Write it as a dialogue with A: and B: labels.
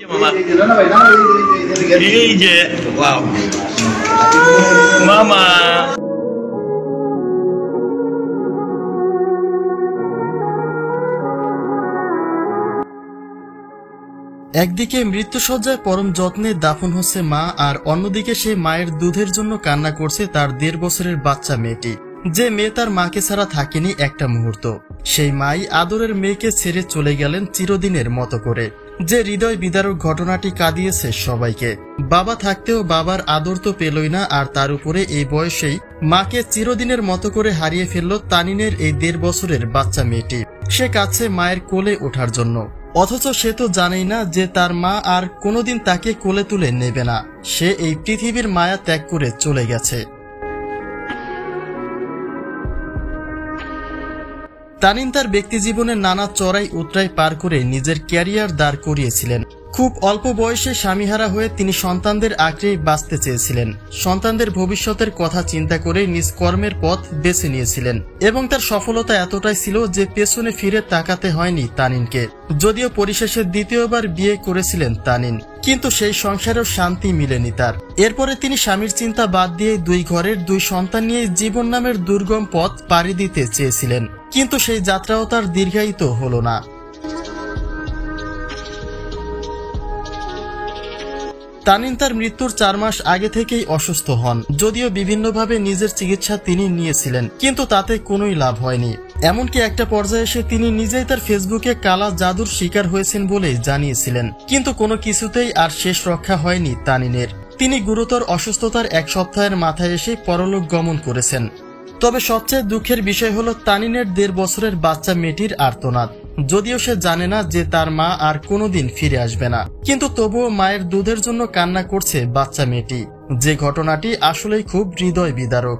A: এই যে মামা
B: একদিকে মৃত্যুশয্যায় পরম যত্নে দাফন হচ্ছে মা, আর অন্যদিকে সে মায়ের দুধের জন্য কান্না করছে তার 1.5 বছরের বাচ্চা মেয়েটি, যে মেয়ে তার মাকে ছাড়া থাকেনি একটা মুহূর্ত। সেই মাই আদরের মেয়েকে ছেড়ে চলে গেলেন চিরদিনের মতো করে, যে হৃদয় বিদারক ঘটনাটি কাঁদিয়েছে সবাইকে। বাবা থাকতেও বাবার আদর তো পেলই না, আর তার উপরে এই বয়সেই মাকে চিরদিনের মতো করে হারিয়ে ফেলল তানিনের এই 1.5 বছরের বাচ্চা মেয়েটি। সে কাছে মায়ের কোলে ওঠার জন্য, অথচ সে তো জানেই না যে তার মা আর কোনোদিন তাকে কোলে তুলে নেবে না। সে এই পৃথিবীর মায়া ত্যাগ করে চলে গেছে। তানিন তার ব্যক্তিজীবনে নানা চড়াই উতরাই পার করে নিজের ক্যারিয়ার দাঁড় করিয়েছিলেন। খুব অল্প বয়সে স্বামীহারা হয়ে তিনি সন্তানদের আঁকড়েই বাঁচতে চেয়েছিলেন। সন্তানদের ভবিষ্যতের কথা চিন্তা করে নিজ কর্মের পথ বেছে নিয়েছিলেন, এবং তার সফলতা এতটাই ছিল যে পেছনে ফিরে তাকাতে হয়নি তানিনকে। যদিও পরিশেষে দ্বিতীয়বার বিয়ে করেছিলেন তানিন, কিন্তু সেই সংসারেও শান্তি মিলেনি তার। এরপরে তিনি স্বামীর চিন্তা বাদ দিয়ে 2 ঘরের 2 সন্তান নিয়ে জীবন নামের দুর্গম পথ পাড়ি দিতে চেয়েছিলেন, কিন্তু সেই যাত্রাও তার দীর্ঘায়িত হলো না। তানিন তার মৃত্যুর 4 মাস আগে থেকেই অসুস্থ হন। যদিও বিভিন্নভাবে নিজের চিকিৎসা তিনি নিয়েছিলেন, কিন্তু তাতে কোনোই লাভ হয়নি। এমনকি একটা পর্যায়ে এসে তিনি নিজেই তার ফেসবুকে কালা জাদুর শিকার হয়েছেন বলে জানিয়েছিলেন, কিন্তু কোনো কিছুতেই আর শেষ রক্ষা হয়নি তানিনের। তিনি গুরুতর অসুস্থতার 1 সপ্তাহের মাথায় এসে পরলোক গমন করেছেন। তবে সবচেয়ে দুঃখের বিষয় হলো তানিনের 1.5 বছরের বাচ্চা মেয়েটির আর্তনাদ। যদিও সে জানে না যে তার মা আর কোনোদিন ফিরে আসবে না, কিন্তু তবুও মায়ের দুধের জন্য কান্না করছে বাচ্চা মেয়েটি, যে ঘটনাটি আসলেই খুব হৃদয় বিদারক।